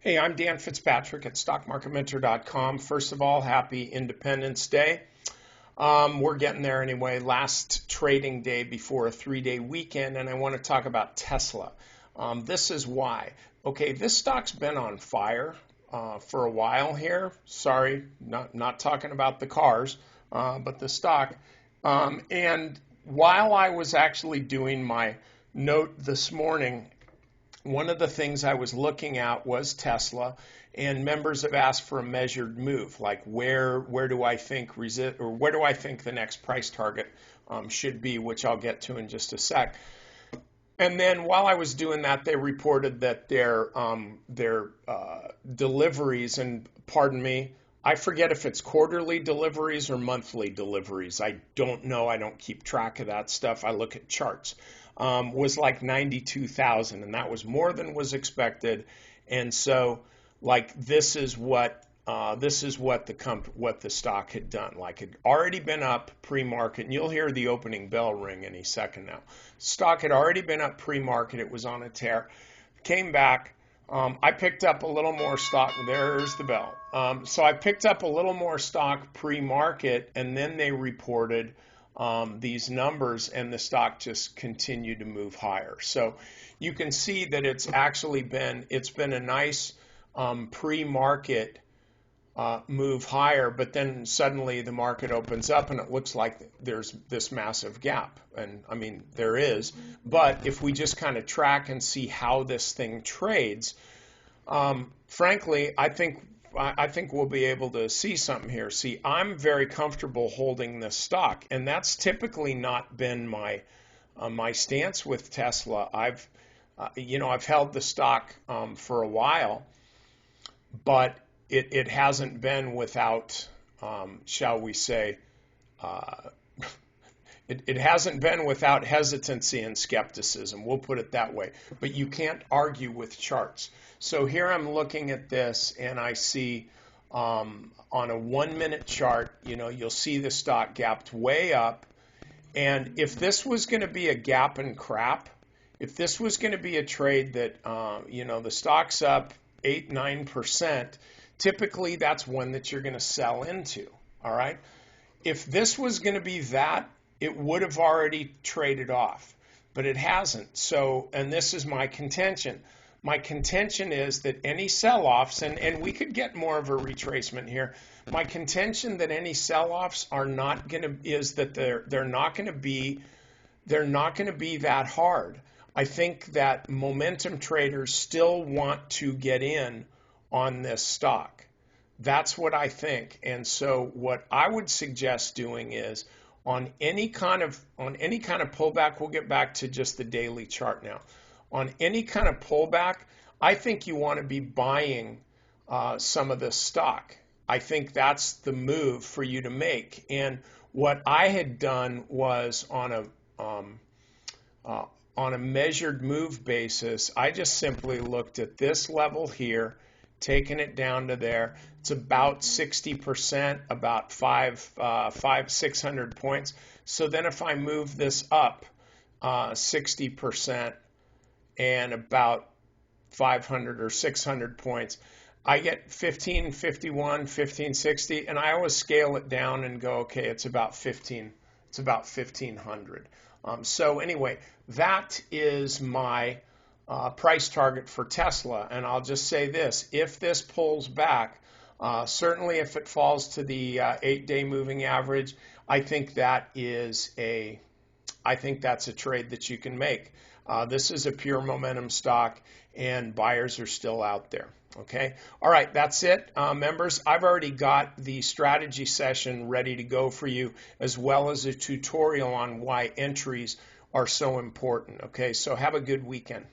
Hey, I'm Dan Fitzpatrick at StockMarketMentor.com. First of all, happy Independence Day. We're getting there anyway. Last trading day before a 3-day weekend, and I want to talk about Tesla. This is why. Okay, this stock's been on fire for a while here. Sorry, not talking about the cars, but the stock. And while I was actually doing my note this morning, one of the things I was looking at was Tesla, and members have asked for a measured move, like where do I think where do I think the next price target should be, which I'll get to in just a sec. And then while I was doing that, they reported that their deliveries, and pardon me, I forget if it's quarterly deliveries or monthly deliveries. I don't know. I don't keep track of that stuff. I look at charts. Was like 92,000, and that was more than was expected. And so, like, this is what the stock had done. Like, it had already been up pre-market, and you'll hear the opening bell ring any second now. Stock had already been up pre-market. It was on a tear. Came back. I picked up a little more stock. There's the bell. So I picked up a little more stock pre-market, and then they reported these numbers, and the stock just continued to move higher. So you can see that it's been a nice pre-market move higher, but then suddenly the market opens up and it looks like there's this massive gap. And I mean, there is, but if we just kind of track and see how this thing trades, frankly, I think we'll be able to see something here. See, I'm very comfortable holding this stock, and that's typically not been my stance with Tesla. I've held the stock for a while, but it hasn't been without, shall we say, it hasn't been without hesitancy and skepticism. We'll put it that way. But you can't argue with charts. So here I'm looking at this, and I see on a 1-minute chart, you'll see the stock gapped way up. And if this was going to be a gap and crap, if this was going to be a trade that, the stock's up 8-9%, typically that's one that you're going to sell into. All right. If this was going to be that, it would have already traded off, but it hasn't. So, and this is my contention. My contention is that any sell-offs, and we could get more of a retracement here. My contention that any sell-offs are not going to is that they're not going to be that hard. I think that momentum traders still want to get in on this stock. That's what I think. And so what I would suggest doing is on any kind of pullback, we'll get back to just the daily chart now. On any kind of pullback, I think you want to be buying some of this stock. I think that's the move for you to make. And what I had done was on a measured move basis, I just simply looked at this level here, taking it down to there. It's about 60%, about 600 points. So then if I move this up 60% and about 500 or 600 points, I get 1551, 1560, and I always scale it down and go, okay, it's about 1500. So anyway, that is my price target for Tesla. And I'll just say this: if this pulls back, certainly if it falls to the 8-day moving average, I think that's a trade that you can make. This is a pure momentum stock, and buyers are still out there. Okay. All right. That's it. Members, I've already got the strategy session ready to go for you, as well as a tutorial on why entries are so important. Okay. So have a good weekend.